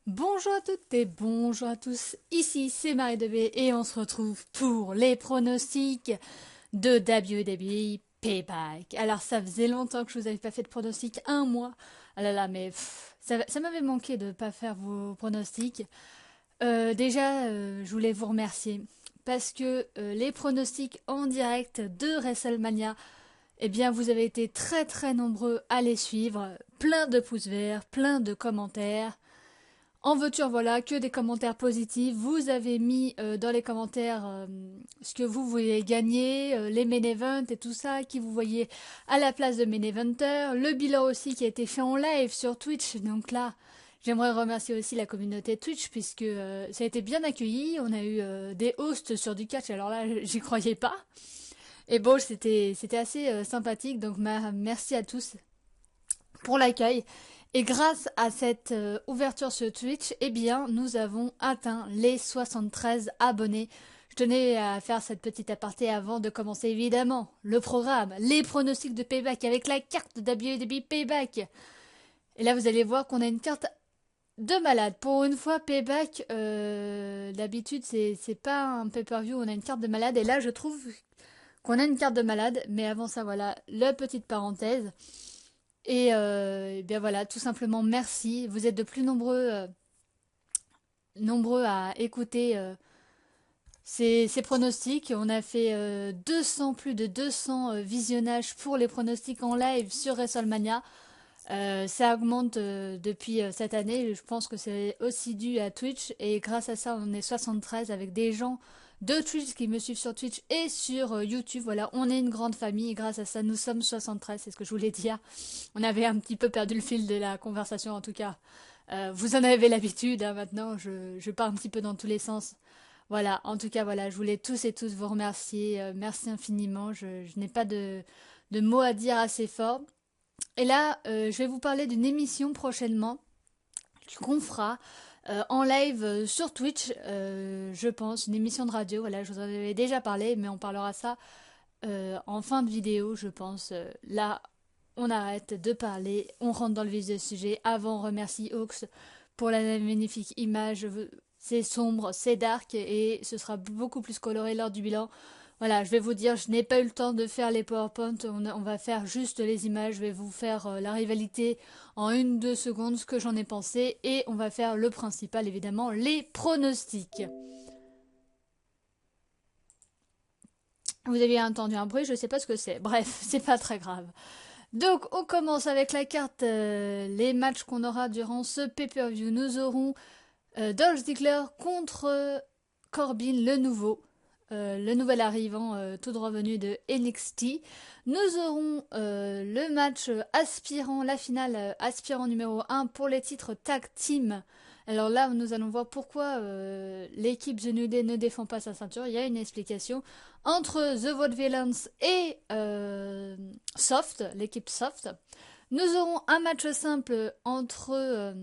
Bonjour à toutes et bonjour à tous, ici c'est Marie de B et on se retrouve pour les pronostics de WWE Payback. Alors ça faisait longtemps que je vous avais pas fait de pronostics, un mois. Ah là là, mais ça m'avait manqué de pas faire vos pronostics. Déjà, je voulais vous remercier parce que les pronostics en direct de WrestleMania, eh bien vous avez été très très nombreux à les suivre. Plein de pouces verts, plein de commentaires. En voiture, voilà, que des commentaires positifs. Vous avez mis dans les commentaires ce que vous voulez gagner, les main events et tout ça, qui vous voyez à la place de main eventer. Le bilan aussi qui a été fait en live sur Twitch. Donc là, j'aimerais remercier aussi la communauté Twitch puisque ça a été bien accueilli. On a eu des hosts sur du catch. Alors là, j'y croyais pas. Et bon, c'était assez sympathique. Donc merci à tous pour l'accueil. Et grâce à cette ouverture sur Twitch, eh bien, nous avons atteint les 73 abonnés. Je tenais à faire cette petite aparté avant de commencer évidemment le programme, les pronostics de Payback avec la carte de WWE Payback. Et là, vous allez voir qu'on a une carte de malade. Pour une fois, Payback, d'habitude, c'est pas un pay-per-view, on a une carte de malade. Et là, je trouve qu'on a une carte de malade. Mais avant ça, voilà, la petite parenthèse. Et bien voilà, tout simplement merci. Vous êtes de plus nombreux à écouter ces pronostics. On a fait plus de 200 visionnages pour les pronostics en live sur WrestleMania. Ça augmente depuis cette année. Je pense que c'est aussi dû à Twitch. Et grâce à ça, on est 73 avec des gens de Twitch qui me suivent sur Twitch et sur YouTube. Voilà, on est une grande famille. Et grâce à ça, nous sommes 73. C'est ce que je voulais dire. On avait un petit peu perdu le fil de la conversation en tout cas. Vous en avez l'habitude, hein, maintenant. Je pars un petit peu dans tous les sens. Voilà, en tout cas, voilà, je voulais tous et tous vous remercier. Merci infiniment. Je n'ai pas de mots à dire assez fort. Et là, je vais vous parler d'une émission prochainement qu'on fera en live sur Twitch, je pense, une émission de radio. Voilà, je vous en avais déjà parlé, mais on parlera ça en fin de vidéo, je pense. Là, on arrête de parler, on rentre dans le vif du sujet. Avant, on remercie Hawks pour la magnifique image. C'est sombre, c'est dark et ce sera beaucoup plus coloré lors du bilan. Voilà, je vais vous dire, je n'ai pas eu le temps de faire les PowerPoint, on va faire juste les images, je vais vous faire la rivalité en 1-2 secondes, ce que j'en ai pensé, et on va faire le principal, évidemment, les pronostics. Vous avez entendu un bruit, je ne sais pas ce que c'est. Bref, c'est pas très grave. Donc, on commence avec la carte, les matchs qu'on aura durant ce pay-per-view. Nous aurons Dolph Ziggler contre Corbin, le nouvel arrivant tout droit venu de NXT. Nous aurons le match aspirant, la finale aspirant numéro 1 pour les titres tag team. Alors là, nous allons voir pourquoi l'équipe The New Day ne défend pas sa ceinture. Il y a une explication entre The Vaudevillains et Soft, l'équipe Soft. Nous aurons un match simple entre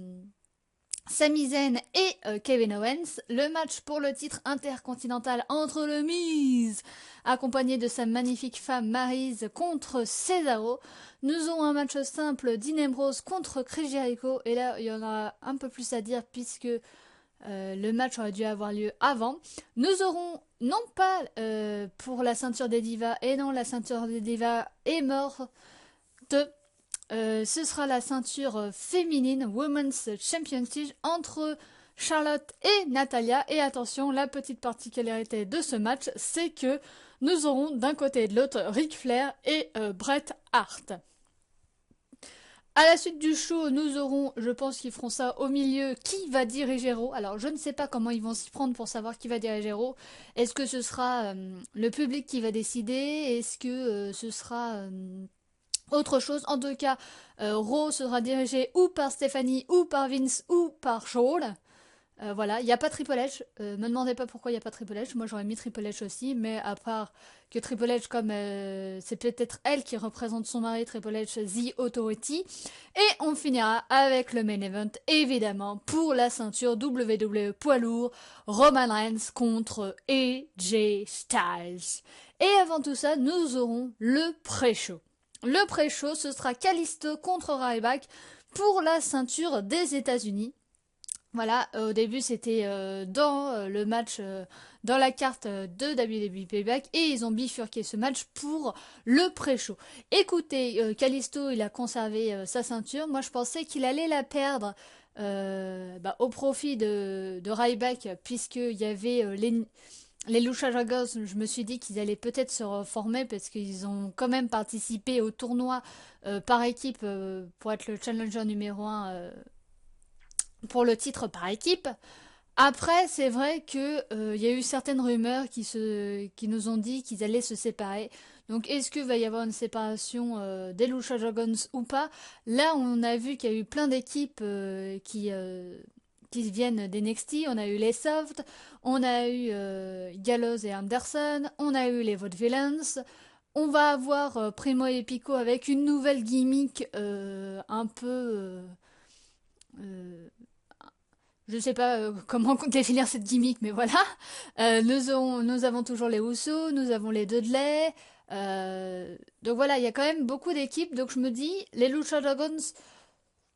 Sami Zayn et Kevin Owens, le match pour le titre intercontinental entre le Miz, accompagné de sa magnifique femme Maryse contre Cesaro. Nous aurons un match simple Dean Ambrose contre Chris Jericho, et là il y en a un peu plus à dire puisque le match aurait dû avoir lieu avant. Nous aurons non pas pour la ceinture des divas, et non, la ceinture des divas est morte. Ce sera la ceinture féminine Women's Championship entre Charlotte et Natalia. Et attention, la petite particularité de ce match, c'est que nous aurons d'un côté et de l'autre Ric Flair et Bret Hart. À la suite du show, nous aurons, je pense qu'ils feront ça au milieu, qui va diriger Raw. Alors, je ne sais pas comment ils vont s'y prendre pour savoir qui va diriger Raw. Est-ce que ce sera le public qui va décider? Est-ce que ce sera autre chose? En tout cas, Raw sera dirigé ou par Stephanie, ou par Vince, ou par Shawn. Voilà, il n'y a pas Triple H. Me demandez pas pourquoi il n'y a pas Triple H. Moi j'aurais mis Triple H aussi, mais à part que Triple H, comme c'est peut-être elle qui représente son mari, Triple H, The Authority. Et on finira avec le main event, évidemment, pour la ceinture WWE poids lourd, Roman Reigns contre AJ Styles. Et avant tout ça, nous aurons le pré-show. Le pré-show, ce sera Kalisto contre Ryback pour la ceinture des États-Unis. Voilà, au début c'était dans le match, dans la carte de WWE Payback et ils ont bifurqué ce match pour le pré-show. Écoutez, Kalisto il a conservé sa ceinture, moi je pensais qu'il allait la perdre au profit de Ryback puisqu'il y avait les Lucha Dragons, je me suis dit qu'ils allaient peut-être se reformer parce qu'ils ont quand même participé au tournoi par équipe pour être le challenger numéro un pour le titre par équipe. Après, c'est vrai que y a eu certaines rumeurs qui nous ont dit qu'ils allaient se séparer. Donc, est-ce qu'il va y avoir une séparation des Lucha Dragons ou pas? Là, on a vu qu'il y a eu plein d'équipes qui viennent d'NXT. On a eu les Soft, on a eu Gallows et Anderson, on a eu les Vaudevillains. On va avoir Primo et Pico avec une nouvelle gimmick un peu euh, je sais pas comment définir cette gimmick, mais voilà. Nous avons toujours les Usos, nous avons les Dudley. Donc voilà, il y a quand même beaucoup d'équipes. Donc je me dis, les Lucha Dragons,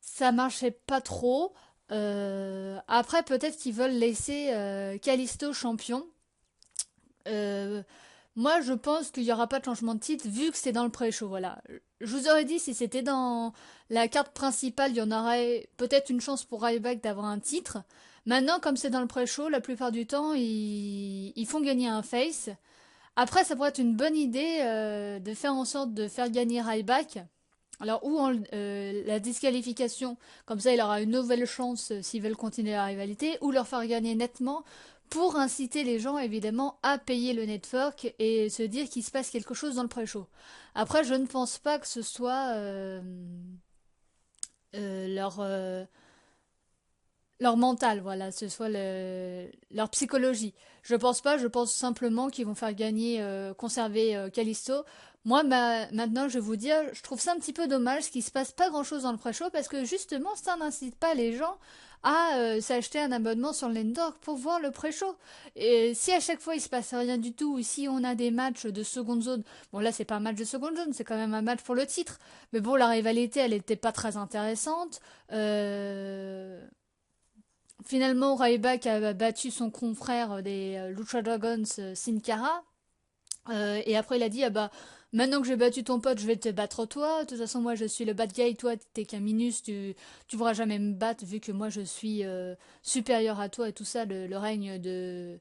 ça marchait pas trop. Après, peut-être qu'ils veulent laisser Kalisto champion. Euh, Moi, je pense qu'il n'y aura pas de changement de titre vu que c'est dans le pré-show. Voilà. Je vous aurais dit si c'était dans la carte principale, il y en aurait peut-être une chance pour Ryback d'avoir un titre. Maintenant, comme c'est dans le pré-show, la plupart du temps, ils font gagner un face. Après, ça pourrait être une bonne idée de faire en sorte de faire gagner Ryback. Alors, ou la disqualification, comme ça il aura une nouvelle chance s'ils veulent continuer la rivalité, ou leur faire gagner nettement pour inciter les gens évidemment à payer le network et se dire qu'il se passe quelque chose dans le pré-show. Après, je ne pense pas que ce soit leur, leur mental, voilà, ce soit leur psychologie. Je pense pas, je pense simplement qu'ils vont faire gagner, conserver Kalisto. Moi, maintenant, je vais vous dire, je trouve ça un petit peu dommage qu'il se passe pas grand-chose dans le pré-show parce que justement, ça n'incite pas les gens à s'acheter un abonnement sur le network pour voir le pré-show. Et si à chaque fois il se passe rien du tout, ou si on a des matchs de seconde zone, bon là c'est pas un match de seconde zone, c'est quand même un match pour le titre, mais bon la rivalité elle était pas très intéressante. Finalement, Ryback a battu son confrère des Lucha Dragons, Sin Cara. Et après, il a dit, ah bah, maintenant que j'ai battu ton pote, je vais te battre toi. De toute façon, moi, je suis le bad guy. Toi, t'es qu'un minus. Tu pourras jamais me battre vu que moi, je suis supérieur à toi et tout ça. Le règne de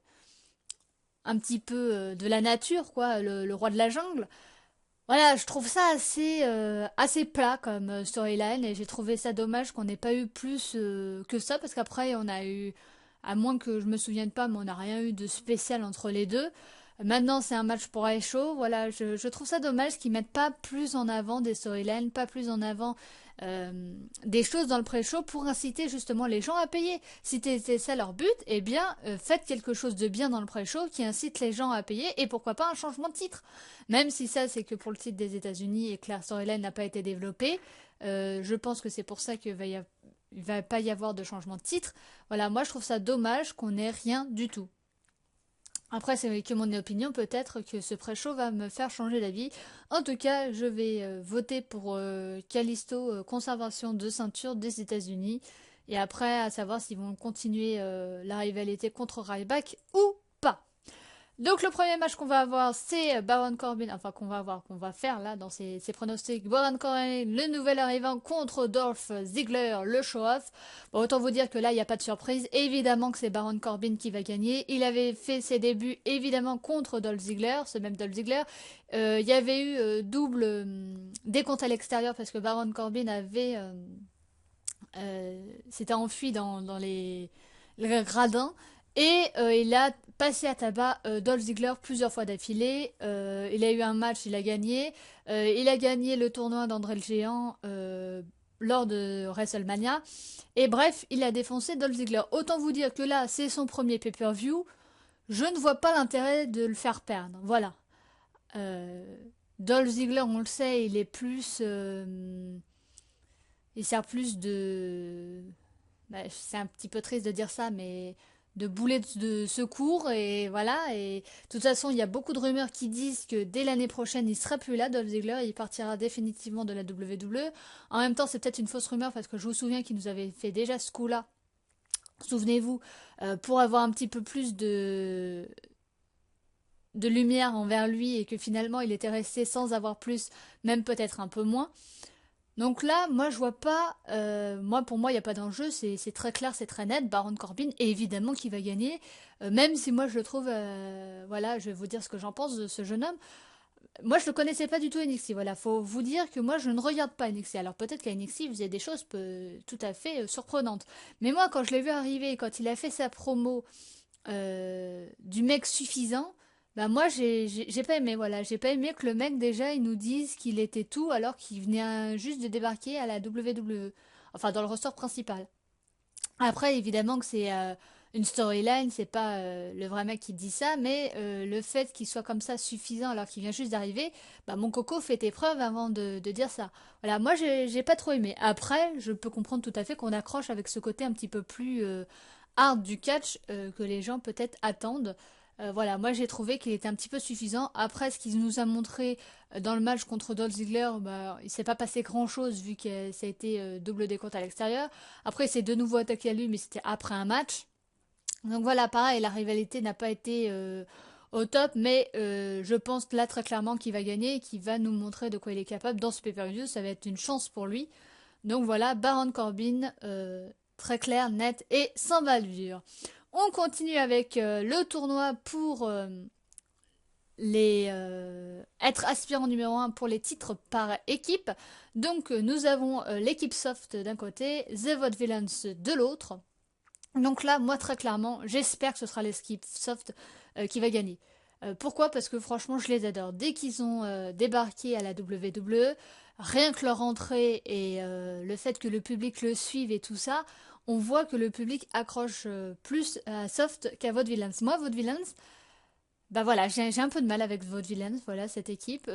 un petit peu de la nature, quoi, le roi de la jungle. Voilà, je trouve ça assez plat comme storyline et j'ai trouvé ça dommage qu'on n'ait pas eu plus que ça parce qu'après on a eu, à moins que je me souvienne pas, mais on n'a rien eu de spécial entre les deux. Maintenant c'est un match pour Show, voilà, je trouve ça dommage qu'ils mettent pas plus en avant des storylines, pas plus en avant des choses dans le pré-show pour inciter justement les gens à payer. Si c'était ça leur but, eh bien faites quelque chose de bien dans le pré-show qui incite les gens à payer et pourquoi pas un changement de titre. Même si ça, c'est que pour le titre des États-Unis et que la storyline n'a pas été développée, je pense que c'est pour ça il va pas y avoir de changement de titre. Voilà, moi je trouve ça dommage qu'on n'ait rien du tout. Après, c'est que mon opinion, peut-être que ce pré-show va me faire changer d'avis. En tout cas, je vais voter pour Kalisto, conservation de ceinture des États-Unis. Et après, à savoir s'ils vont continuer la rivalité contre Ryback ou pas. Donc le premier match qu'on va avoir, c'est Baron Corbin, enfin qu'on va faire là dans ces pronostics. Baron Corbin, le nouvel arrivant contre Dolph Ziggler, le show-off. Bon, autant vous dire que là, il n'y a pas de surprise. Évidemment que c'est Baron Corbin qui va gagner. Il avait fait ses débuts évidemment contre Dolph Ziggler, ce même Dolph Ziggler. Il y avait eu double décompte à l'extérieur parce que Baron Corbin avait s'était enfui dans les gradins. Et il a passé à tabac Dolph Ziggler plusieurs fois d'affilée. Il a eu un match, il a gagné. Il a gagné le tournoi d'André le Géant lors de WrestleMania. Et bref, il a défoncé Dolph Ziggler. Autant vous dire que là, c'est son premier pay-per-view. Je ne vois pas l'intérêt de le faire perdre. Voilà. Euh, Dolph Ziggler, on le sait, il est plus... il sert plus de... Bah, c'est un petit peu triste de dire ça, mais de boulet de secours et voilà. Et de toute façon, il y a beaucoup de rumeurs qui disent que dès l'année prochaine, il sera plus là, Dolph Ziggler, il partira définitivement de la WWE. En même temps, c'est peut-être une fausse rumeur parce que je vous souviens qu'il nous avait fait déjà ce coup-là Souvenez-vous, pour avoir un petit peu plus de lumière envers lui et que finalement il était resté sans avoir plus, même peut-être un peu moins. Donc là, moi je vois pas, pour moi il n'y a pas d'enjeu, c'est très clair, c'est très net, Baron Corbin, et évidemment qu'il va gagner, même si moi je le trouve, voilà, je vais vous dire ce que j'en pense de ce jeune homme. Moi je le connaissais pas du tout NXT, voilà, faut vous dire que moi je ne regarde pas NXT, alors peut-être qu'à NXT il faisait des choses tout à fait surprenantes, mais moi quand je l'ai vu arriver, quand il a fait sa promo du mec suffisant, bah moi j'ai pas aimé, voilà, j'ai pas aimé que le mec déjà il nous dise qu'il était tout alors qu'il venait juste de débarquer à la WWE, enfin dans le roster principal. Après évidemment que c'est une storyline, c'est pas le vrai mec qui dit ça, mais le fait qu'il soit comme ça suffisant alors qu'il vient juste d'arriver, bah mon coco fait tes preuves avant de dire ça. Voilà, moi j'ai pas trop aimé. Après, je peux comprendre tout à fait qu'on accroche avec ce côté un petit peu plus hard du catch que les gens peut-être attendent. Voilà, moi j'ai trouvé qu'il était un petit peu suffisant. Après, ce qu'il nous a montré dans le match contre Dolph Ziggler, bah, il s'est pas passé grand-chose vu que ça a été double décompte à l'extérieur. Après, il s'est de nouveau attaqué à lui, mais c'était après un match. Donc voilà, pareil, la rivalité n'a pas été au top, mais je pense là très clairement qu'il va gagner et qu'il va nous montrer de quoi il est capable dans ce pay-per-view. Ça va être une chance pour lui. Donc voilà, Baron Corbin, très clair, net et sans bavure. On continue avec le tournoi pour être aspirant numéro un pour les titres par équipe. Donc nous avons l'équipe soft d'un côté, The Vaudevillains de l'autre. Donc là, moi très clairement, j'espère que ce sera l'équipe soft qui va gagner. Pourquoi? Parce que franchement, je les adore. Dès qu'ils ont débarqué à la WWE, rien que leur entrée et le fait que le public le suive et tout ça, on voit que le public accroche plus à Soft qu'à Vaudevillains. Moi, Vaudevillains, bah voilà, j'ai un peu de mal avec Vaudevillains, voilà, cette équipe.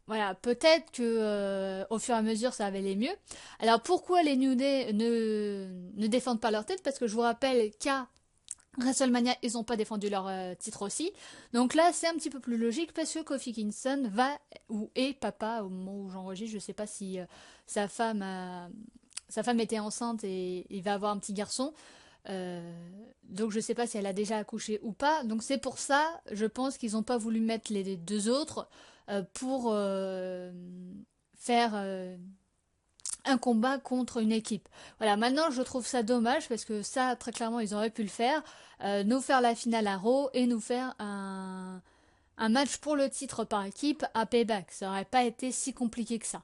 Voilà, peut-être que au fur et à mesure ça va aller mieux. Alors pourquoi les New Day ne défendent pas leur tête? Parce que je vous rappelle qu'à WrestleMania, ils n'ont pas défendu leur titre aussi. Donc là, c'est un petit peu plus logique parce que Kofi Kingston va ou est papa au moment où j'enregistre. Je sais pas si sa femme sa femme était enceinte et il va avoir un petit garçon. Donc je sais pas si elle a déjà accouché ou pas. Donc c'est pour ça, je pense qu'ils n'ont pas voulu mettre les deux autres pour faire un combat contre une équipe. Voilà, maintenant je trouve ça dommage parce que ça, très clairement, ils auraient pu le faire. Nous faire la finale à Raw et nous faire un match pour le titre par équipe à Payback. Ça aurait pas été si compliqué que ça.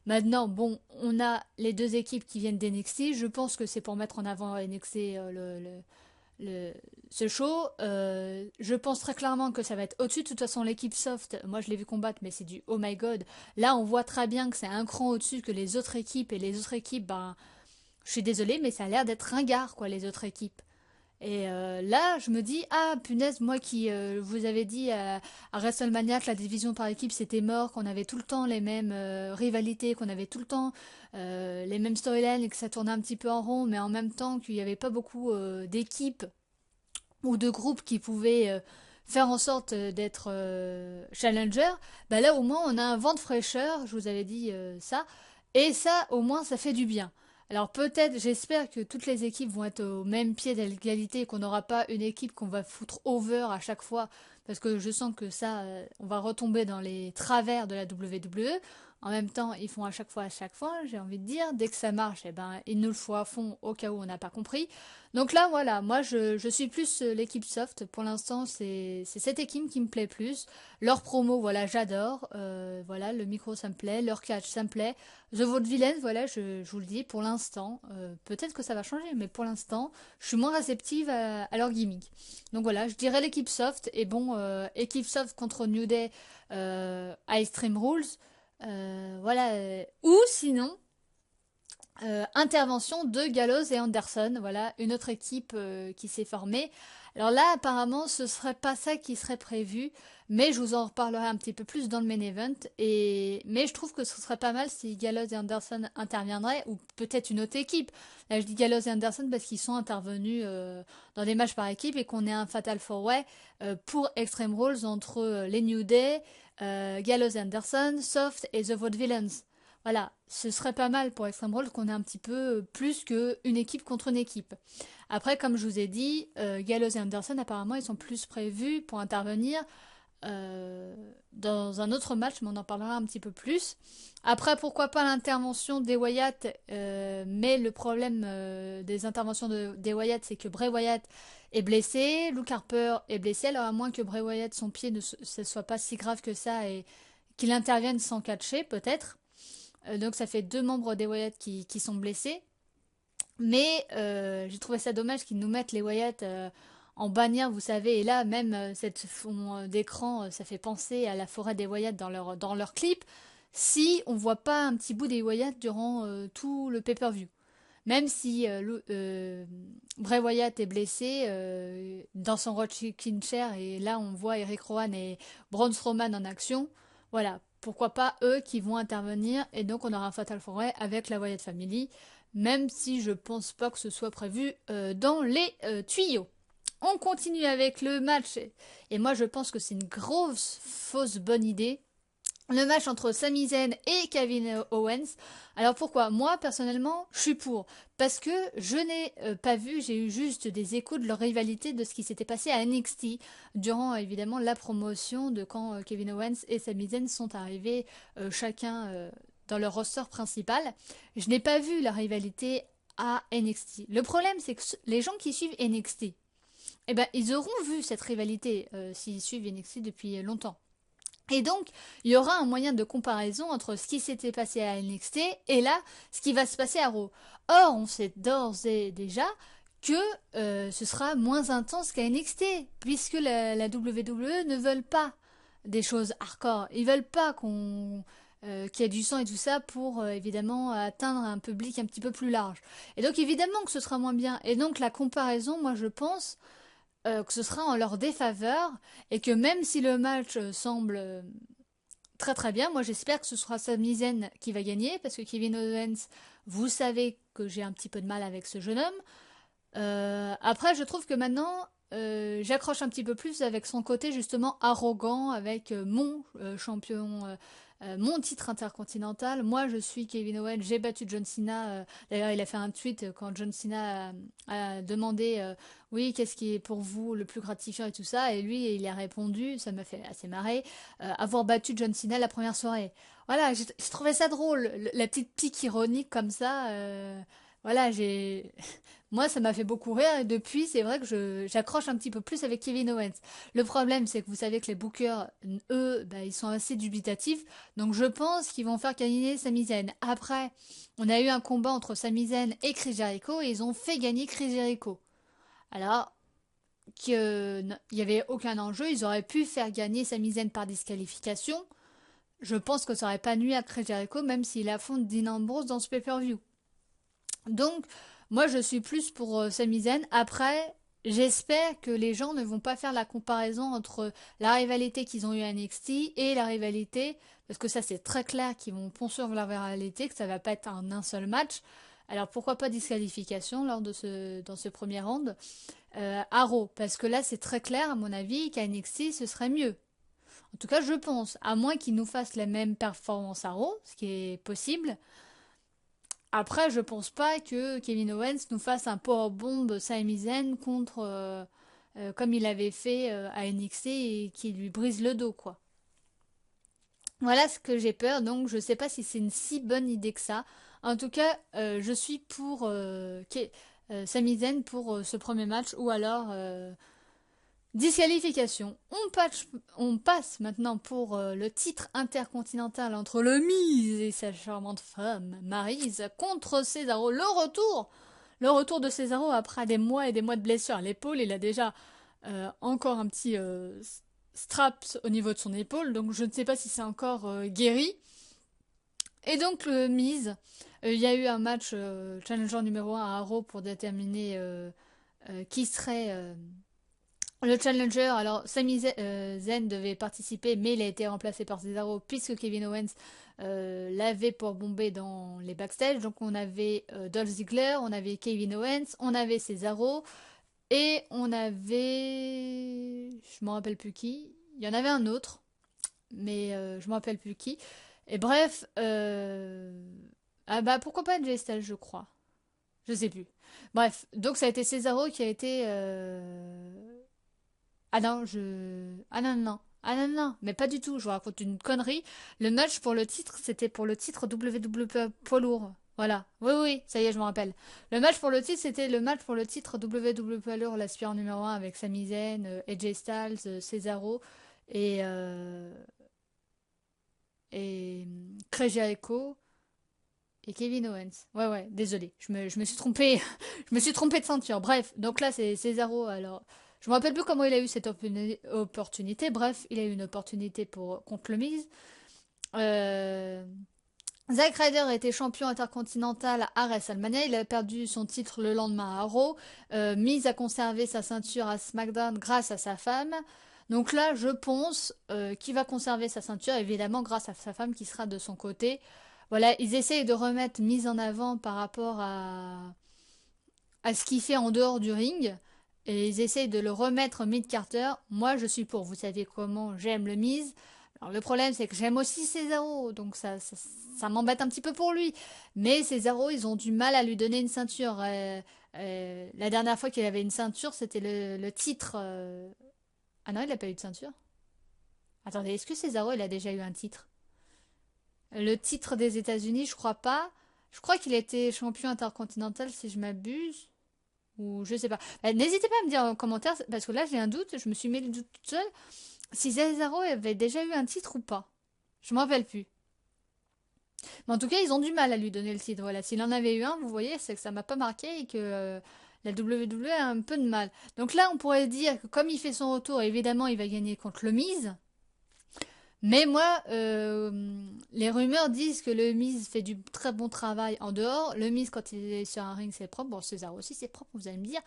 Maintenant, bon, on a les deux équipes qui viennent d'NXT. Je pense que c'est pour mettre en avant NXT le- ce show. Je pense très clairement que ça va être au-dessus. De toute façon, l'équipe soft, moi je l'ai vu combattre, mais c'est du oh my god. Là, on voit très bien que c'est un cran au-dessus que les autres équipes. Et les autres équipes, ben, je suis désolée, mais ça a l'air d'être ringard, quoi, les autres équipes. Et là, je me dis, ah punaise, moi qui vous avais dit à WrestleMania que la division par équipe c'était mort, qu'on avait tout le temps les mêmes rivalités, qu'on avait tout le temps les mêmes storylines et que ça tournait un petit peu en rond, mais en même temps qu'il n'y avait pas beaucoup d'équipes ou de groupes qui pouvaient faire en sorte d'être challenger, bah là au moins on a un vent de fraîcheur, je vous avais dit ça, et ça au moins ça fait du bien. Alors peut-être, j'espère que toutes les équipes vont être au même pied d'égalité et qu'on n'aura pas une équipe qu'on va foutre over à chaque fois, parce que je sens que ça, on va retomber dans les travers de la WWE. En même temps, ils font à chaque fois, j'ai envie de dire, dès que ça marche, eh ben, ils nous le font à fond au cas où on n'a pas compris. Donc là, voilà, moi je suis plus l'équipe soft. Pour l'instant, c'est cette équipe qui me plaît plus. Leur promo, voilà, j'adore. Voilà, le micro, ça me plaît. Leur catch, ça me plaît. The Vaudevillains, voilà, je vous le dis, pour l'instant, peut-être que ça va changer, mais pour l'instant, je suis moins réceptive à leur gimmick. Donc voilà, je dirais l'équipe soft. Et bon, équipe soft contre New Day à Extreme Rules. Voilà. Ou sinon, intervention de Gallows et Anderson, voilà, une autre équipe qui s'est formée. Alors là, apparemment, ce serait pas ça qui serait prévu, mais je vous en reparlerai un petit peu plus dans le main event. Mais je trouve que ce serait pas mal si Gallows et Anderson interviendraient, ou peut-être une autre équipe. Là, je dis Gallows et Anderson parce qu'ils sont intervenus dans des matchs par équipe et qu'on ait un Fatal 4-Way pour Extreme Rules entre les New Day, Gallows et Anderson, Soft et The Vaudevillains. Voilà, ce serait pas mal pour Extreme Rules qu'on ait un petit peu plus qu'une équipe contre une équipe. Après, comme je vous ai dit, Gallows et Anderson, apparemment, ils sont plus prévus pour intervenir euh, dans un autre match, mais on en parlera un petit peu plus. Après, pourquoi pas l'intervention des Wyatt, mais le problème des interventions des Wyatt, c'est que Bray Wyatt est blessé, Luke Harper est blessé, alors à moins que Bray Wyatt, son pied ne soit pas si grave que ça et qu'il intervienne sans catcher, peut-être. Donc ça fait deux membres des Wyatt qui sont blessés. Mais j'ai trouvé ça dommage qu'ils nous mettent les Wyatt en bannière, vous savez. Et là, même cette fond d'écran, ça fait penser à la forêt des Wyatt dans leur clip. Si on voit pas un petit bout des Wyatt durant tout le pay-per-view. Même si Bray Wyatt est blessé dans son rocking chair, et là on voit Eric Rowan et Braun Strowman en action, voilà, pourquoi pas eux qui vont intervenir, et donc on aura un Fatal 4-Way avec la Wyatt Family, même si je pense pas que ce soit prévu dans les tuyaux. On continue avec le match, et moi je pense que c'est une grosse fausse bonne idée le match entre Sami Zayn et Kevin Owens. Alors pourquoi? Moi, personnellement, je suis pour. Parce que je n'ai pas vu, j'ai eu juste des échos de leur rivalité, de ce qui s'était passé à NXT, durant évidemment la promotion de quand Kevin Owens et Sami Zayn sont arrivés chacun dans leur roster principal. Je n'ai pas vu la rivalité à NXT. Le problème, c'est que les gens qui suivent NXT, eh ben, ils auront vu cette rivalité s'ils suivent NXT depuis longtemps. Et donc, il y aura un moyen de comparaison entre ce qui s'était passé à NXT et là, ce qui va se passer à Raw. Or, on sait d'ores et déjà que ce sera moins intense qu'à NXT, puisque la WWE ne veulent pas des choses hardcore. Ils veulent pas qu'il y ait du sang et tout ça pour évidemment atteindre un public un petit peu plus large. Et donc évidemment que ce sera moins bien. Et donc la comparaison, moi je pense que ce sera en leur défaveur et que même si le match semble très très bien, moi j'espère que ce sera Sami Zayn qui va gagner parce que Kevin Owens, vous savez que j'ai un petit peu de mal avec ce jeune homme. Après, je trouve que maintenant, j'accroche un petit peu plus avec son côté justement arrogant, avec mon champion, mon titre intercontinental. Moi, je suis Kevin Owens, j'ai battu John Cena. D'ailleurs, il a fait un tweet quand John Cena a demandé, oui, qu'est-ce qui est pour vous le plus gratifiant et tout ça. Et lui, il a répondu, ça m'a fait assez marrer, avoir battu John Cena la première soirée. Voilà, j'ai trouvé ça drôle, la petite pique ironique comme ça. Voilà, j'ai moi, ça m'a fait beaucoup rire et depuis, c'est vrai que j'accroche un petit peu plus avec Kevin Owens. Le problème, c'est que vous savez que les bookers, eux, bah, ils sont assez dubitatifs. Donc, je pense qu'ils vont faire gagner Sami Zayn. Après, on a eu un combat entre Sami Zayn et Chris Jericho et ils ont fait gagner Chris Jericho. Alors, qu'il n'y avait aucun enjeu, ils auraient pu faire gagner Sami Zayn par disqualification. Je pense que ça aurait pas nuit à Chris Jericho, même s'il affronte Dean Ambrose dans ce pay-per-view. Donc, moi, je suis plus pour Sami Zayn. Après, j'espère que les gens ne vont pas faire la comparaison entre la rivalité qu'ils ont eu à NXT et la rivalité, parce que ça, c'est très clair qu'ils vont poursuivre la rivalité, que ça va pas être un seul match. Alors, pourquoi pas disqualification dans ce premier round à Raw, parce que là, c'est très clair, à mon avis, qu'à NXT, ce serait mieux. En tout cas, je pense, à moins qu'ils nous fassent les mêmes performances à Raw, ce qui est possible. Après, je pense pas que Kevin Owens nous fasse un powerbomb Sami Zayn contre comme il avait fait à NXT et qui lui brise le dos quoi. Voilà ce que j'ai peur, donc je sais pas si c'est une si bonne idée que ça. En tout cas, je suis pour Sami Zayn pour ce premier match ou alors disqualification. On passe maintenant pour le titre intercontinental entre le Miz et sa charmante femme, Maryse, contre Cesaro. Le retour de Cesaro après des mois et des mois de blessure à l'épaule. Il a déjà encore un petit straps au niveau de son épaule, donc je ne sais pas si c'est encore guéri. Et donc le Miz, il y a eu un match challenger numéro 1 à Raw pour déterminer qui serait le challenger. Alors Sami Zayn devait participer, mais il a été remplacé par Cesaro puisque Kevin Owens l'avait pour bomber dans les backstage. Donc on avait Dolph Ziggler, on avait Kevin Owens, on avait Cesaro et on avait, je me rappelle plus qui. Il y en avait un autre, mais je me rappelle plus qui. Et bref, ah bah pourquoi pas AJ Styles, je crois. Je sais plus. Bref, donc ça a été Cesaro qui a été. Ah non, je. Ah non, non. Ah non, non, mais pas du tout, je vous raconte une connerie. Le match pour le titre, c'était pour le titre WWE poids lourd. Voilà. Oui, oui, ça y est, je me rappelle. Le match pour le titre, c'était le match pour le titre WWE poids lourd, l'aspirant numéro un avec Sami Zayn, AJ Styles, Cesaro et, Chris Jericho et Kevin Owens. Ouais, ouais, désolé, je me suis trompé, je me suis trompé de ceinture. Bref, donc là, c'est Cesaro, alors. Je me rappelle plus comment il a eu cette opportunité. Bref, il a eu une opportunité contre le Miz. Euh, Zack Ryder était champion intercontinental à WrestleMania. Il a perdu son titre le lendemain à Raw. Miz a conservé sa ceinture à SmackDown grâce à sa femme. Donc là, je pense qu'il va conserver sa ceinture, évidemment, grâce à sa femme qui sera de son côté. Voilà, ils essayent de remettre Miz en avant par rapport à ce qu'il fait en dehors du ring. Et ils essayent de le remettre mid-Carter. Moi, je suis pour. Vous savez comment j'aime le Miz. Alors, le problème, c'est que j'aime aussi Cesaro. Donc, ça m'embête un petit peu pour lui. Mais Cesaro, ils ont du mal à lui donner une ceinture. La dernière fois qu'il avait une ceinture, c'était le titre. Ah non, il n'a pas eu de ceinture. Attendez, est-ce que Cesaro, il a déjà eu un titre? Le titre des États-Unis, je crois pas. Je crois qu'il a été champion intercontinental, si je m'abuse. Ou je sais pas. N'hésitez pas à me dire en commentaire, parce que là j'ai un doute, je me suis mis le doute toute seule, si Cesaro avait déjà eu un titre ou pas. Je me rappelle plus. Mais en tout cas, ils ont du mal à lui donner le titre. Voilà, s'il en avait eu un, vous voyez, c'est que ça m'a pas marqué et que la WWE a un peu de mal. Donc là, on pourrait dire que comme il fait son retour, évidemment, il va gagner contre le Miz. Mais moi, les rumeurs disent que le Miz fait du très bon travail en dehors. Le Miz, quand il est sur un ring, c'est propre. Bon, Cesaro aussi, c'est propre, vous allez me dire.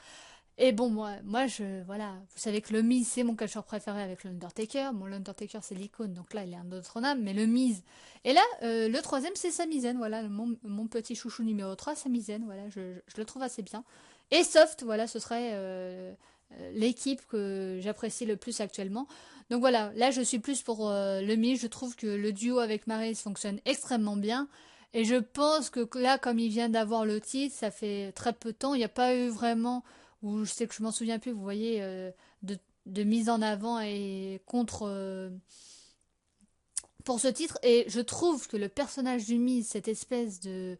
Et bon, voilà, vous savez que le Miz, c'est mon catcheur préféré avec l'Undertaker. Bon, l'Undertaker, c'est l'icône, donc là, il est un autre âme, mais le Miz. Et là, le troisième, c'est Sami Zayn, voilà, mon petit chouchou numéro 3, Sami Zayn, voilà, je le trouve assez bien. Et Soft, voilà, ce serait l'équipe que j'apprécie le plus actuellement. Donc voilà, là, je suis plus pour le Miz, je trouve que le duo avec Maryse fonctionne extrêmement bien. Et je pense que là, comme il vient d'avoir le titre, ça fait très peu de temps, il n'y a pas eu vraiment où je sais que je m'en souviens plus, vous voyez, de mise en avant et contre pour ce titre. Et je trouve que le personnage du Miz, cette espèce de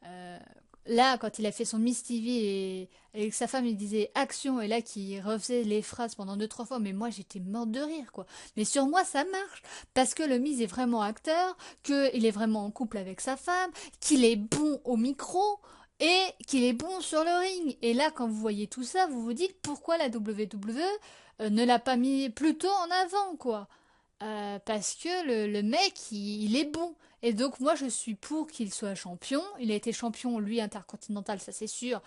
euh, là, quand il a fait son Miss TV et que sa femme il disait action et là qui refaisait les phrases pendant deux trois fois, mais moi j'étais morte de rire quoi. Mais sur moi ça marche parce que le Miz est vraiment acteur, qu'il est vraiment en couple avec sa femme, qu'il est bon au micro et qu'il est bon sur le ring. Et là, quand vous voyez tout ça, vous vous dites pourquoi la WWE ne l'a pas mis plus tôt en avant quoi. Parce que le mec, il est bon. Et donc moi, je suis pour qu'il soit champion. Il a été champion, lui, intercontinental, ça c'est sûr.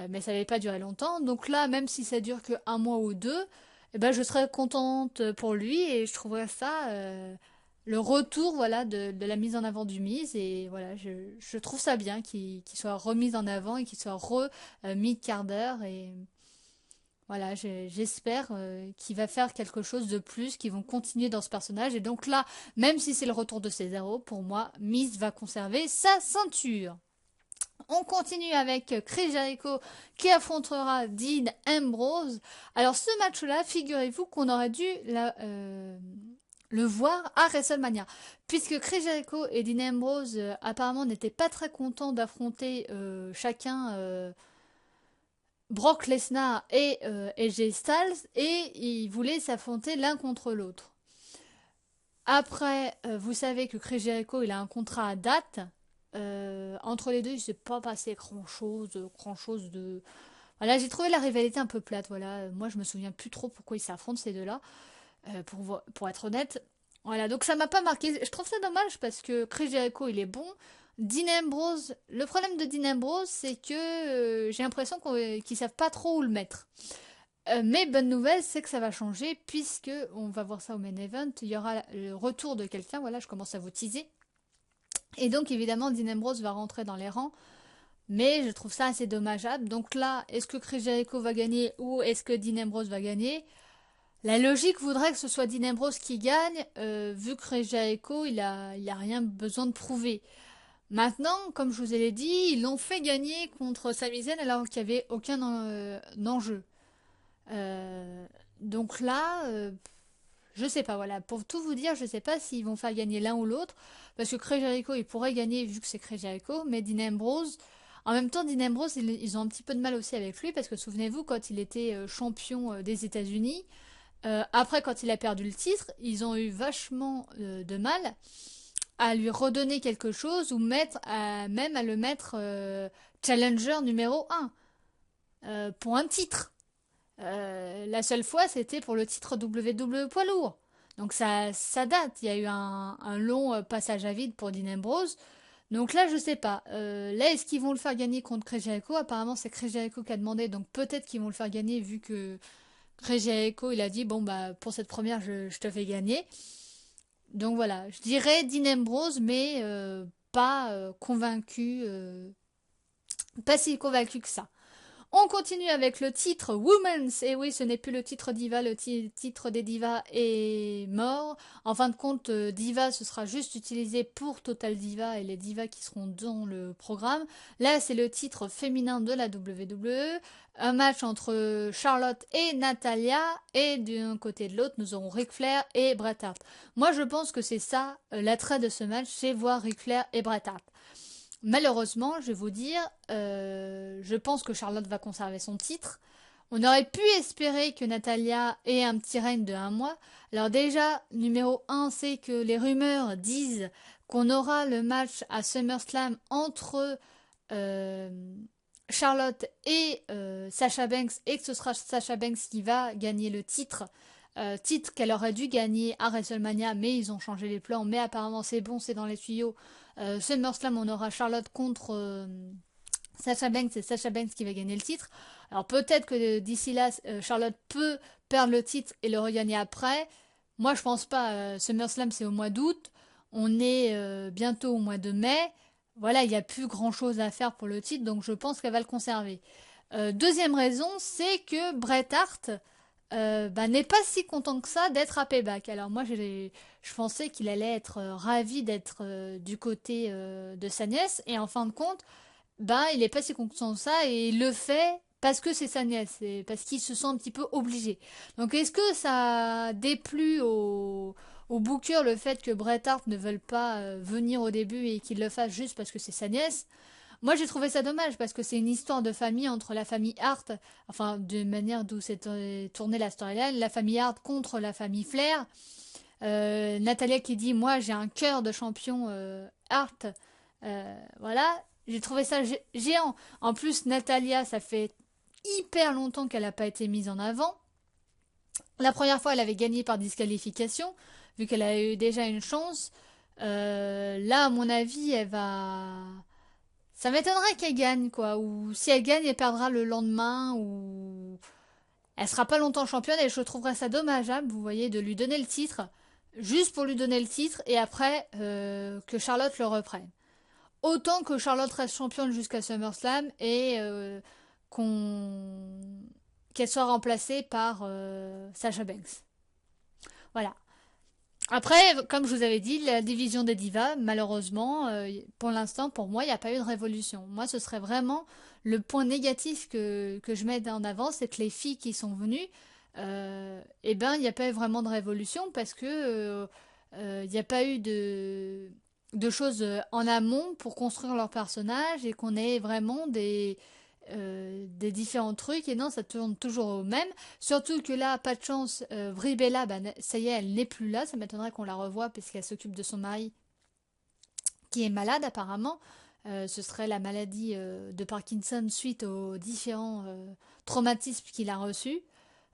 Mais ça n'avait pas duré longtemps. Donc là, même si ça dure que un mois ou deux, eh ben, je serais contente pour lui et je trouverais ça le retour voilà, de la mise en avant du Miz. Et voilà, je trouve ça bien qu'il soit remis en avant et qu'il soit mis quart d'heure. Et voilà, j'espère qu'il va faire quelque chose de plus, qu'ils vont continuer dans ce personnage. Et donc là, même si c'est le retour de Cesaro, pour moi, Miz va conserver sa ceinture. On continue avec Chris Jericho qui affrontera Dean Ambrose. Alors ce match-là, figurez-vous qu'on aurait dû le voir à WrestleMania. Puisque Chris Jericho et Dean Ambrose apparemment n'étaient pas très contents d'affronter chacun Brock Lesnar et AJ Styles et ils voulaient s'affronter l'un contre l'autre. Après, vous savez que Chris Jericho il a un contrat à date. Entre les deux, il ne s'est pas passé grand-chose de. Voilà, j'ai trouvé la rivalité un peu plate. Voilà, moi je me souviens plus trop pourquoi ils s'affrontent ces deux-là. Pour être honnête, voilà, donc ça m'a pas marqué. Je trouve ça dommage parce que Chris Jericho il est bon. Dean Ambrose, le problème de Dean Ambrose, c'est que j'ai l'impression qu'ils savent pas trop où le mettre. Mais bonne nouvelle, c'est que ça va changer puisque on va voir ça au main event. Il y aura le retour de quelqu'un. Voilà, je commence à vous teaser. Et donc évidemment, Dean Ambrose va rentrer dans les rangs. Mais je trouve ça assez dommageable. Donc là, est-ce que Chris Jericho va gagner ou est-ce que Dean Ambrose va gagner? La logique voudrait que ce soit Dean Ambrose qui gagne, vu que Chris Jericho, il a rien besoin de prouver. Maintenant, comme je vous ai dit, ils l'ont fait gagner contre Sami Zayn alors qu'il n'y avait aucun enjeu. Euh, donc là, je sais pas, voilà. Pour tout vous dire, je sais pas s'ils vont faire gagner l'un ou l'autre. Parce que Chris Jericho, il pourrait gagner vu que c'est Chris Jericho. Mais Dean Ambrose, en même temps, Dean Ambrose, ils ont un petit peu de mal aussi avec lui. Parce que souvenez-vous, quand il était champion des États-Unis, après, quand il a perdu le titre, ils ont eu vachement de mal à lui redonner quelque chose ou même à le mettre challenger numéro un pour un titre. La seule fois, c'était pour le titre WWE poids lourd. Donc ça date. Il y a eu un long passage à vide pour Dean Ambrose. Donc là, je sais pas. Là, est-ce qu'ils vont le faire gagner contre Chris Jericho? Apparemment, c'est Chris Jericho qui a demandé. Donc peut-être qu'ils vont le faire gagner vu que Chris Jericho, il a dit, bon, bah, pour cette première, je te fais gagner. Donc voilà, je dirais Dean Ambrose, mais pas convaincu, pas si convaincu que ça. On continue avec le titre Women's. Et oui, ce n'est plus le titre Diva, le titre des Divas est mort. En fin de compte, Diva, ce sera juste utilisé pour Total Diva et les Divas qui seront dans le programme. Là, c'est le titre féminin de la WWE. Un match entre Charlotte et Natalia. Et d'un côté et de l'autre, nous aurons Ric Flair et Bret Hart. Moi, je pense que c'est ça, l'attrait de ce match, c'est voir Ric Flair et Bret Hart. Malheureusement, je vais vous dire, je pense que Charlotte va conserver son titre. On aurait pu espérer que Natalia ait un petit règne de un mois. Alors déjà, numéro un, c'est que les rumeurs disent qu'on aura le match à SummerSlam entre euh, Charlotte et Sasha Banks et que ce sera Sasha Banks qui va gagner le titre. Titre qu'elle aurait dû gagner à WrestleMania, mais ils ont changé les plans. Mais apparemment, c'est bon, c'est dans les tuyaux. SummerSlam, on aura Charlotte contre Sasha Banks et Sasha Banks qui va gagner le titre. Alors peut-être que d'ici là, Charlotte peut perdre le titre et le regagner après. Moi, je pense pas. SummerSlam, c'est au mois d'août. On est bientôt au mois de mai. Voilà, il n'y a plus grand-chose à faire pour le titre, donc je pense qu'elle va le conserver. Deuxième raison, c'est que Bret Hart n'est pas si content que ça d'être à Payback. Alors moi, je pensais qu'il allait être ravi d'être du côté de sa nièce, et en fin de compte, il est pas si content que ça, et il le fait parce que c'est sa nièce, et parce qu'il se sent un petit peu obligé. Donc est-ce que ça a déplu au booker le fait que Bret Hart ne veuille pas venir au début et qu'il le fasse juste parce que c'est sa nièce? Moi, j'ai trouvé ça dommage parce que c'est une histoire de famille entre la famille Hart, enfin, de manière d'où s'est tournée la storyline, la famille Hart contre la famille Flair. Natalia qui dit, moi, j'ai un cœur de champion Hart. Voilà, j'ai trouvé ça géant. En plus, Natalia, ça fait hyper longtemps qu'elle n'a pas été mise en avant. La première fois, elle avait gagné par disqualification, vu qu'elle a eu déjà une chance. Là, à mon avis, elle va... Ça m'étonnerait qu'elle gagne, quoi. Ou si elle gagne, elle perdra le lendemain, ou... Elle sera pas longtemps championne, et je trouverais ça dommageable, vous voyez, de lui donner le titre, juste pour lui donner le titre, et après, que Charlotte le reprenne. Autant que Charlotte reste championne jusqu'à SummerSlam, et qu'on... qu'elle soit remplacée par Sasha Banks. Voilà. Après, comme je vous avais dit, la division des divas, malheureusement, pour l'instant, pour moi, il n'y a pas eu de révolution. Moi, ce serait vraiment le point négatif que je mets en avant, c'est que les filles qui sont venues, il n'y a pas eu vraiment de révolution parce que il n'y a pas eu de choses en amont pour construire leur personnage et qu'on ait vraiment des différents trucs et non ça tourne toujours au même, surtout que là pas de chance, Brie Bella, ça y est, elle n'est plus là, ça m'étonnerait qu'on la revoie puisqu'elle s'occupe de son mari qui est malade apparemment. Ce serait la maladie de Parkinson suite aux différents traumatismes qu'il a reçus.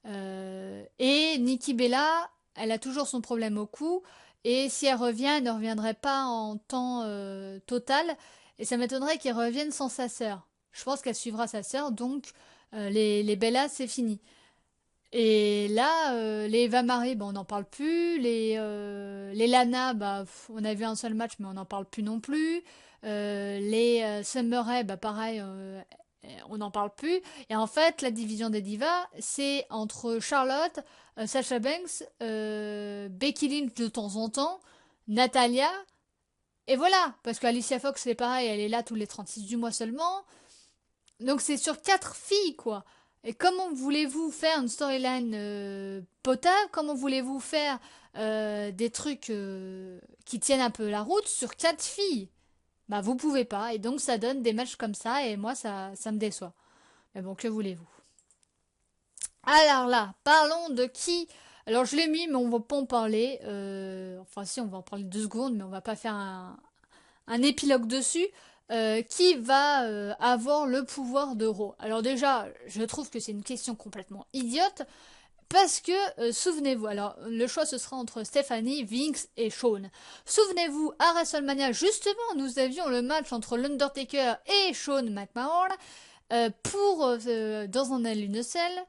Et Nikki Bella, elle a toujours son problème au cou et si elle revient, elle ne reviendrait pas en temps total et ça m'étonnerait qu'elle revienne sans sa sœur. Je pense qu'elle suivra sa sœur, donc les Bella, c'est fini. Et là, les Eva Marie, on n'en parle plus. Les Lana, on a vu un seul match, mais on n'en parle plus non plus. Les Summer Rae, pareil, on n'en parle plus. Et en fait, la division des divas, c'est entre Charlotte, Sasha Banks, Becky Lynch de temps en temps, Natalia, et voilà. Parce qu'Alicia Fox, c'est pareil, elle est là tous les 36 du mois seulement. Donc c'est sur 4 filles, quoi. Et comment voulez-vous faire une storyline potable? Comment voulez-vous faire des trucs qui tiennent un peu la route sur 4 filles? Bah vous pouvez pas. Et donc ça donne des matchs comme ça et moi ça me déçoit. Mais bon, que voulez-vous? Alors là, parlons de qui. Alors je l'ai mis, mais on va pas en parler. Enfin si, on va en parler 2 secondes, mais on va pas faire un épilogue dessus. Qui va avoir le pouvoir de Raw? Alors déjà, je trouve que c'est une question complètement idiote. Parce que, souvenez-vous, alors le choix ce sera entre Stephanie, Vince et Shawn. Souvenez-vous, à WrestleMania, justement, nous avions le match entre l'Undertaker et Shawn McMahon dans un Hell in a Cell.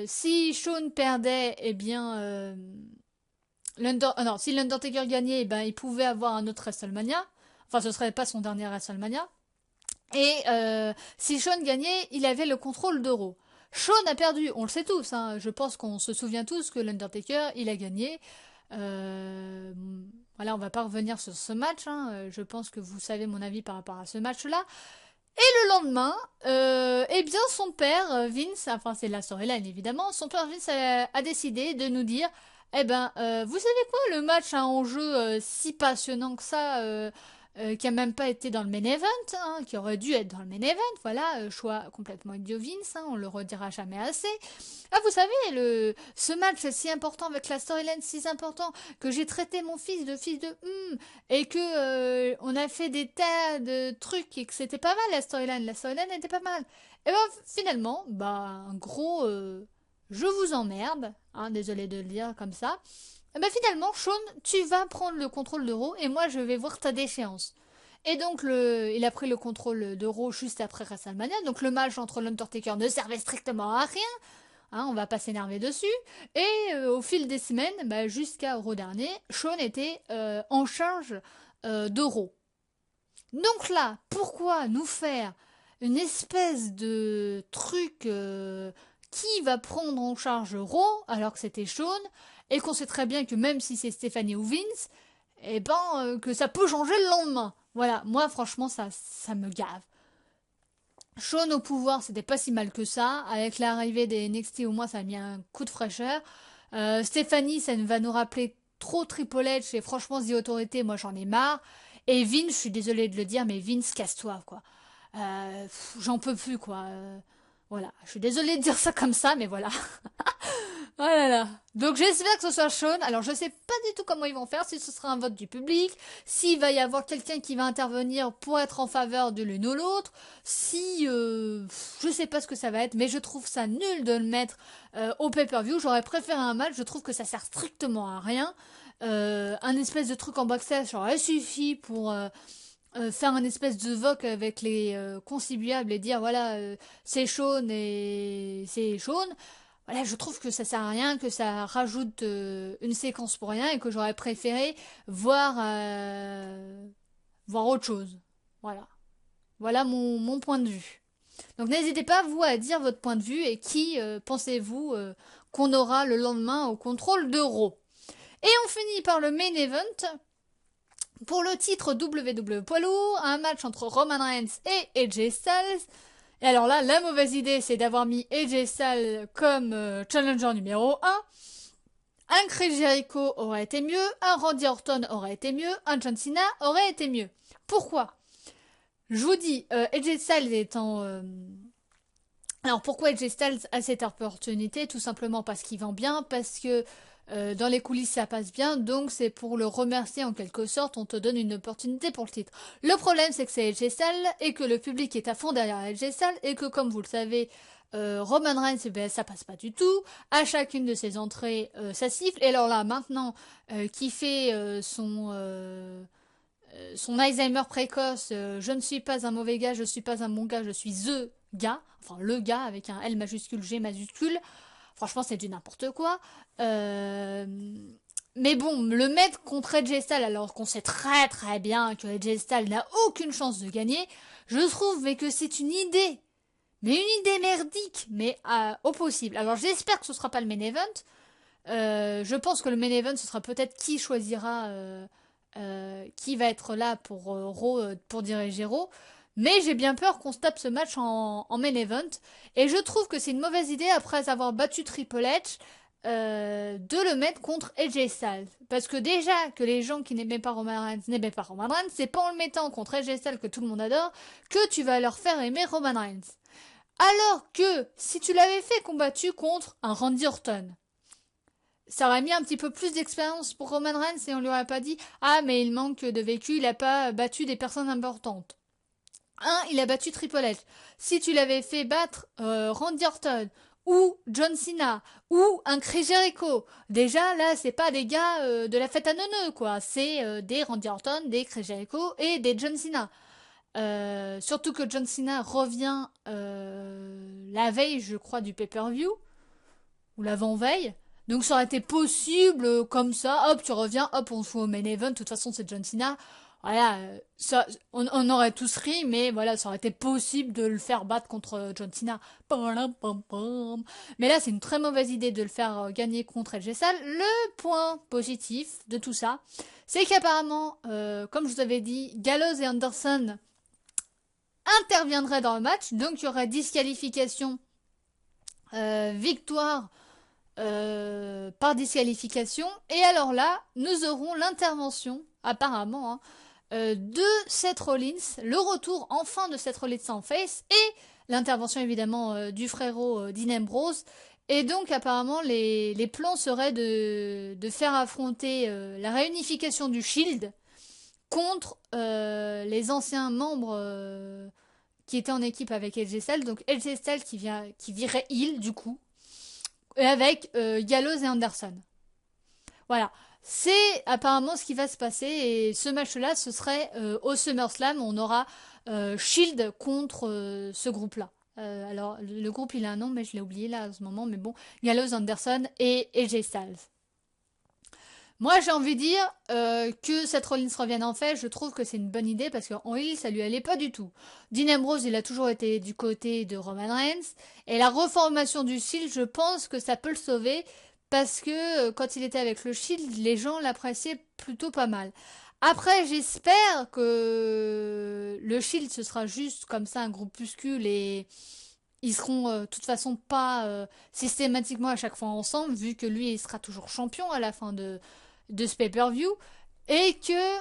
Si Shawn perdait, eh bien, non, si l'Undertaker gagnait, eh ben, il pouvait avoir un autre WrestleMania. Enfin, ce serait pas son dernier WrestleMania. Et si Shawn gagnait, il avait le contrôle de Raw. Shawn a perdu, on le sait tous, hein. Je pense qu'on se souvient tous que l'Undertaker, il a gagné. Euh, voilà, on va pas revenir sur ce match, hein. Je pense que vous savez mon avis par rapport à ce match-là. Et le lendemain, eh bien son père, Vince, enfin c'est la storyline évidemment, son père Vince a décidé de nous dire, eh ben, vous savez quoi, le match a un enjeu si passionnant que ça, qui a même pas été dans le main event, hein, qui aurait dû être dans le main event, voilà, choix complètement idiot Vince, hein, on le redira jamais assez. Ah, vous savez, ce match est si important avec la storyline si important que j'ai traité mon fils de et que on a fait des tas de trucs et que c'était pas mal la storyline était pas mal. Et ben finalement, bah un gros je vous emmerde, hein, désolé de le dire comme ça. Et ben finalement, Shawn, tu vas prendre le contrôle de Raw et moi je vais voir ta déchéance. Et donc il a pris le contrôle de Raw juste après WrestleMania, donc le match entre l'Undertaker ne servait strictement à rien. Hein, on va pas s'énerver dessus. Et au fil des semaines, bah, jusqu'à Raw dernier, Shawn était en charge de Raw. Donc là, pourquoi nous faire une espèce de truc qui va prendre en charge Raw alors que c'était Shawn et qu'on sait très bien que même si c'est Stephanie ou Vince, eh ben que ça peut changer le lendemain. Voilà, moi franchement ça me gave. Shawn au pouvoir, c'était pas si mal que ça. Avec l'arrivée des NXT, au moins, ça a mis un coup de fraîcheur. Stéphanie, ça va nous rappeler trop Triple H et franchement, The Authority, moi, j'en ai marre. Et Vince, je suis désolée de le dire, mais Vince, casse-toi, quoi. J'en peux plus, quoi. Voilà, je suis désolée de dire ça comme ça, mais voilà. Oh là là. Donc j'espère que ce soit Shawn. Alors je sais pas du tout comment ils vont faire, si ce sera un vote du public, s'il va y avoir quelqu'un qui va intervenir pour être en faveur de l'une ou l'autre, si je sais pas ce que ça va être, mais je trouve ça nul de le mettre au pay-per-view. J'aurais préféré un match, je trouve que ça sert strictement à rien. Un espèce de truc en backstage aurait suffi pour faire un espèce de vote avec les conciliables et dire voilà c'est Shawn et c'est Shawn. Voilà, je trouve que ça sert à rien, que ça rajoute une séquence pour rien et que j'aurais préféré voir voir autre chose. Voilà. Voilà mon point de vue. Donc n'hésitez pas, vous, à dire votre point de vue et qui pensez-vous qu'on aura le lendemain au contrôle d'Euro. Et on finit par le main event. Pour le titre WWE poids lourd, un match entre Roman Reigns et AJ Styles. Et alors là, la mauvaise idée, c'est d'avoir mis AJ Styles comme challenger numéro 1. Un Chris Jericho aurait été mieux, un Randy Orton aurait été mieux, un John Cena aurait été mieux. Pourquoi? Je vous dis, AJ Styles étant... Alors pourquoi AJ Styles a cette opportunité? Tout simplement parce qu'il vend bien, parce que dans les coulisses ça passe bien, donc c'est pour le remercier en quelque sorte, on te donne une opportunité pour le titre. Le problème c'est que c'est AJ Styles et que le public est à fond derrière AJ Styles et que comme vous le savez, Roman Reigns, eh ben, ça passe pas du tout. À chacune de ses entrées, ça siffle. Et alors là, maintenant, qui fait son Alzheimer précoce, je ne suis pas un mauvais gars, je suis pas un bon gars, je suis THE gars, enfin le gars avec un L majuscule, G majuscule. Franchement, c'est du n'importe quoi. Mais bon, le mettre contre AJ Styles alors qu'on sait très très bien que AJ Styles n'a aucune chance de gagner, je trouve mais que c'est une idée. Mais une idée merdique, mais au possible. Alors j'espère que ce sera pas le main event. Je pense que le main event, ce sera peut-être qui choisira qui va être là pour Raw, pour diriger Raw. Mais j'ai bien peur qu'on se tape ce match en main event. Et je trouve que c'est une mauvaise idée, après avoir battu Triple H, de le mettre contre AJ Styles. Parce que déjà, que les gens qui n'aimaient pas Roman Reigns n'aimaient pas Roman Reigns, c'est pas en le mettant contre AJ Styles que tout le monde adore, que tu vas leur faire aimer Roman Reigns. Alors que, si tu l'avais fait combattu contre un Randy Orton, ça aurait mis un petit peu plus d'expérience pour Roman Reigns et on lui aurait pas dit ah mais il manque de vécu, il a pas battu des personnes importantes. Il a battu Triple H. Si tu l'avais fait battre Randy Orton ou John Cena ou un Chris Jericho, déjà là c'est pas des gars de la fête à neuneux quoi, c'est des Randy Orton, des Chris Jericho et des John Cena. Surtout que John Cena revient la veille je crois du pay-per-view ou l'avant-veille. Donc ça aurait été possible comme ça, hop, tu reviens, hop, on se fout au main event, de toute façon c'est John Cena. Voilà, ça, on aurait tous ri, mais voilà, ça aurait été possible de le faire battre contre John Cena. Mais là, c'est une très mauvaise idée de le faire gagner contre LG Sal. Le point positif de tout ça, c'est qu'apparemment, comme je vous avais dit, Gallows et Anderson interviendraient dans le match, donc il y aurait disqualification, victoire par disqualification. Et alors là, nous aurons l'intervention, apparemment, de Seth Rollins, le retour enfin de Seth Rollins en face, et l'intervention évidemment du frérot Dean Ambrose. Et donc apparemment les plans seraient de faire affronter la réunification du Shield contre les anciens membres qui étaient en équipe avec AJ Styles. Donc AJ Styles qui virait heel du coup, avec Gallows et Anderson. Voilà. C'est apparemment ce qui va se passer et ce match-là, ce serait au SummerSlam. On aura Shield contre ce groupe-là. Alors, le groupe, il a un nom, mais je l'ai oublié là à ce moment. Mais bon, Gallows, Anderson et AJ Styles. Moi, j'ai envie de dire que Seth Rollins revienne en fait. Je trouve que c'est une bonne idée parce qu'en heel, ça lui allait pas du tout. Dean Ambrose, il a toujours été du côté de Roman Reigns. Et la reformation du Shield, je pense que ça peut le sauver parce que quand il était avec le Shield, les gens l'appréciaient plutôt pas mal. Après, j'espère que le Shield, ce sera juste comme ça un groupuscule et ils seront de toute façon pas systématiquement à chaque fois ensemble, vu que lui, il sera toujours champion à la fin de ce pay-per-view, et que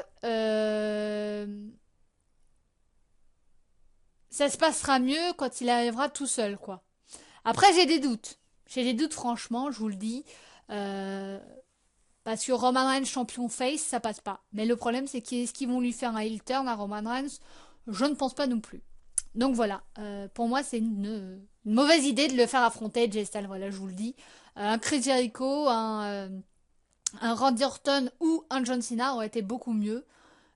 ça se passera mieux quand il arrivera tout seul, quoi. Après, j'ai des doutes. J'ai des doutes, franchement, je vous le dis. Euh, Parce que Roman Reigns champion face, ça passe pas. Mais le problème, c'est qu'est-ce qu'ils vont lui faire un heel turn à Roman Reigns? Je ne pense pas non plus. Donc voilà, pour moi, c'est une mauvaise idée de le faire affronter Jay Styles, voilà, je vous le dis. Un Chris Jericho, un Randy Orton ou un John Cena aurait été beaucoup mieux.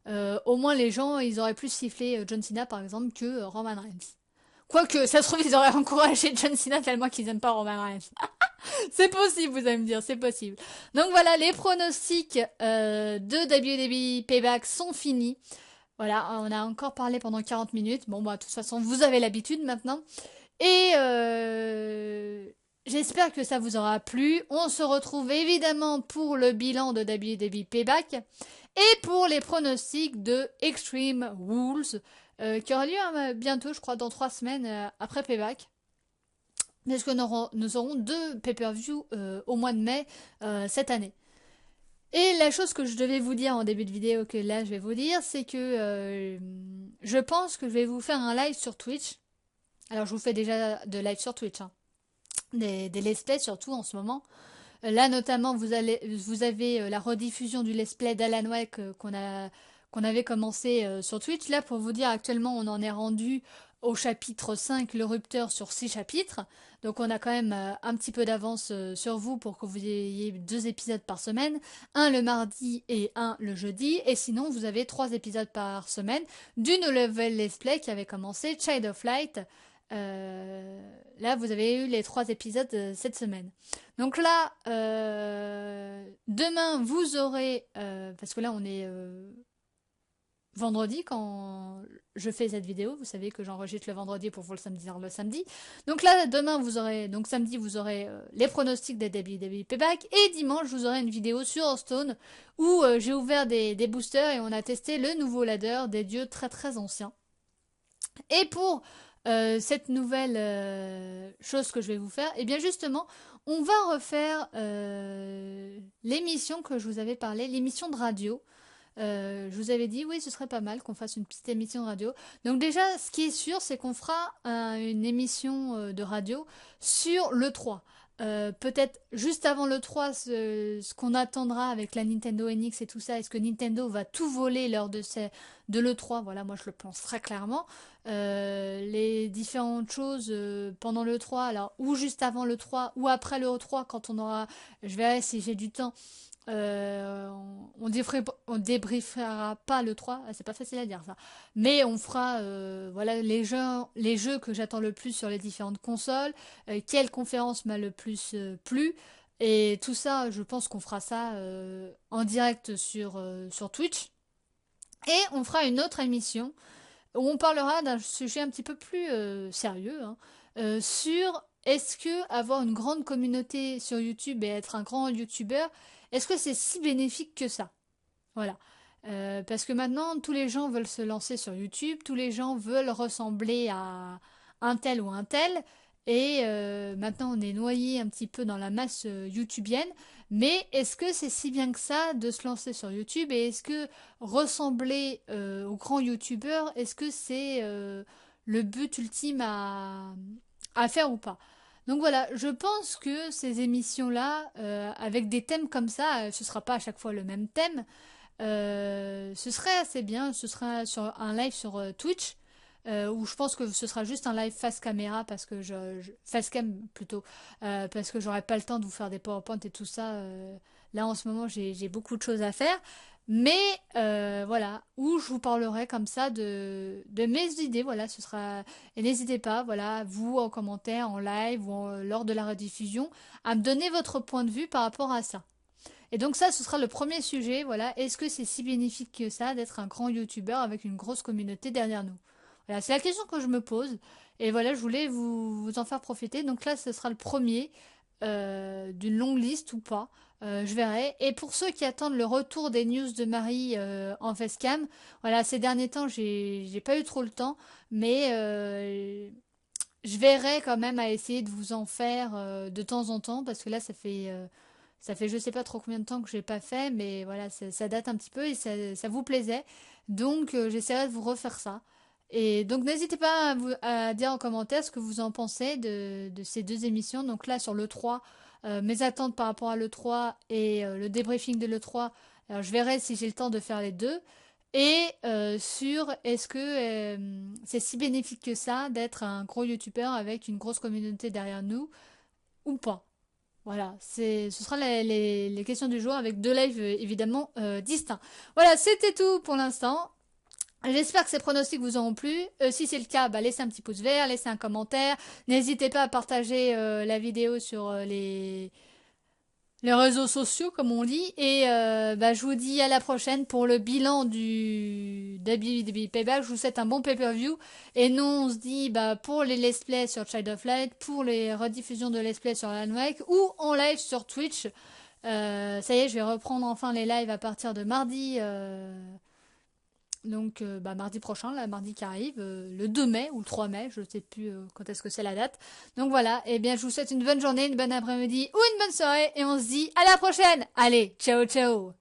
Au moins, les gens, ils auraient plus sifflé John Cena, par exemple, que Roman Reigns. Quoique, ça se trouve, ils auraient encouragé John Cena tellement qu'ils aiment pas Roman Reigns. C'est possible, vous allez me dire, c'est possible. Donc voilà, les pronostics de WWE Payback sont finis. Voilà, on a encore parlé pendant 40 minutes. Bon, bah, de toute façon, vous avez l'habitude maintenant. Et j'espère que ça vous aura plu. On se retrouve évidemment pour le bilan de WWE Payback et pour les pronostics de Extreme Rules qui aura lieu bientôt, je crois, dans 3 semaines après Payback. Parce que nous aurons 2 pay-per-view au mois de mai cette année. Et la chose que je devais vous dire en début de vidéo, que là je vais vous dire, c'est que je pense que je vais vous faire un live sur Twitch. Alors je vous fais déjà de live sur Twitch, hein. Des let's play surtout en ce moment. Là notamment vous avez la rediffusion du let's play d'Alan Wake qu'on avait commencé sur Twitch. Là pour vous dire actuellement on en est rendu au chapitre 5, le rupteur sur 6 chapitres. Donc on a quand même un petit peu d'avance sur vous pour que vous ayez 2 épisodes par semaine. Un le mardi et un le jeudi. Et sinon vous avez 3 épisodes par semaine du No Level Let's Play qui avait commencé, Child of Light. Là vous avez eu les 3 épisodes cette semaine. Donc là, demain vous aurez, parce que là on est vendredi quand je fais cette vidéo. Vous savez que j'enregistre le vendredi pour vous le samedi. Donc là, demain, donc samedi, vous aurez les pronostics des WWE Payback. Et dimanche, vous aurez une vidéo sur Hearthstone où j'ai ouvert des boosters et on a testé le nouveau ladder des dieux très très anciens. Et pour cette nouvelle chose que je vais vous faire, et bien justement, on va refaire l'émission que je vous avais parlé, l'émission de radio. Je vous avais dit, oui, ce serait pas mal qu'on fasse une petite émission de radio. Donc déjà, ce qui est sûr, c'est qu'on fera une émission de radio sur l'E3. Peut-être juste avant l'E3, ce qu'on attendra avec la Nintendo NX et tout ça, est-ce que Nintendo va tout voler lors de l'E3? Voilà, moi je le pense très clairement. Les différentes choses pendant l'E3, alors ou juste avant l'E3 ou après l'E3 quand on aura, je verrai si j'ai du temps. On débriefera pas le 3, c'est pas facile à dire ça, mais on fera voilà les jeux que j'attends le plus sur les différentes consoles, quelle conférence m'a le plus plu, et tout ça, je pense qu'on fera ça en direct sur Twitch, et on fera une autre émission où on parlera d'un sujet un petit peu plus sérieux, hein, sur est-ce que avoir une grande communauté sur YouTube et être un grand YouTuber, est-ce que c'est si bénéfique que ça? Voilà. Parce que maintenant, tous les gens veulent se lancer sur YouTube, tous les gens veulent ressembler à un tel ou un tel, et maintenant on est noyé un petit peu dans la masse YouTubienne, mais est-ce que c'est si bien que ça de se lancer sur YouTube, et est-ce que ressembler aux grands YouTubeurs, est-ce que c'est le but ultime à faire ou pas? Donc voilà, je pense que ces émissions-là, avec des thèmes comme ça, ce sera pas à chaque fois le même thème, ce serait assez bien, ce sera sur un live sur Twitch, où je pense que ce sera juste un live face caméra, parce que face cam plutôt, parce que j'aurai pas le temps de vous faire des PowerPoint et tout ça. Là en ce moment j'ai beaucoup de choses à faire. Mais voilà, où je vous parlerai comme ça de mes idées, voilà, ce sera... Et n'hésitez pas, voilà, vous en commentaire, en live ou lors de la rediffusion, à me donner votre point de vue par rapport à ça. Et donc ça, ce sera le premier sujet, voilà, est-ce que c'est si bénéfique que ça d'être un grand youtubeur avec une grosse communauté derrière nous? Voilà, c'est la question que je me pose, et voilà, je voulais vous en faire profiter. Donc là, ce sera le premier d'une longue liste ou pas. Je verrai. Et pour ceux qui attendent le retour des news de Marie en facecam, voilà, ces derniers temps, j'ai pas eu trop le temps, mais je verrai quand même à essayer de vous en faire de temps en temps, parce que là, ça fait je sais pas trop combien de temps que j'ai pas fait, mais voilà, ça date un petit peu et ça vous plaisait. Donc, j'essaierai de vous refaire ça. Et donc, n'hésitez pas à dire en commentaire ce que vous en pensez de ces deux émissions. Donc là, sur l'E3, mes attentes par rapport à l'E3 et le débriefing de l'E3. Alors, je verrai si j'ai le temps de faire les deux. Et sur est-ce que c'est si bénéfique que ça d'être un gros youtubeur avec une grosse communauté derrière nous ou pas. Voilà, ce sera les questions du jour avec deux lives évidemment distincts. Voilà, c'était tout pour l'instant. J'espère que ces pronostics vous auront plu. Si c'est le cas, bah, laissez un petit pouce vert, laissez un commentaire. N'hésitez pas à partager la vidéo sur les réseaux sociaux, comme on dit. Et bah, je vous dis à la prochaine pour le bilan du WWE Payback. Je vous souhaite un bon pay-per-view. Et nous, on se dit bah, pour les let's play sur Child of Light, pour les rediffusions de let's play sur Alan Wake ou en live sur Twitch. Ça y est, je vais reprendre enfin les lives à partir de mardi. Donc bah, mardi prochain, là, mardi qui arrive, le 2 mai ou le 3 mai, je ne sais plus quand est-ce que c'est la date. Donc voilà, et bien je vous souhaite une bonne journée, une bonne après-midi ou une bonne soirée, et on se dit à la prochaine. Allez, ciao ciao.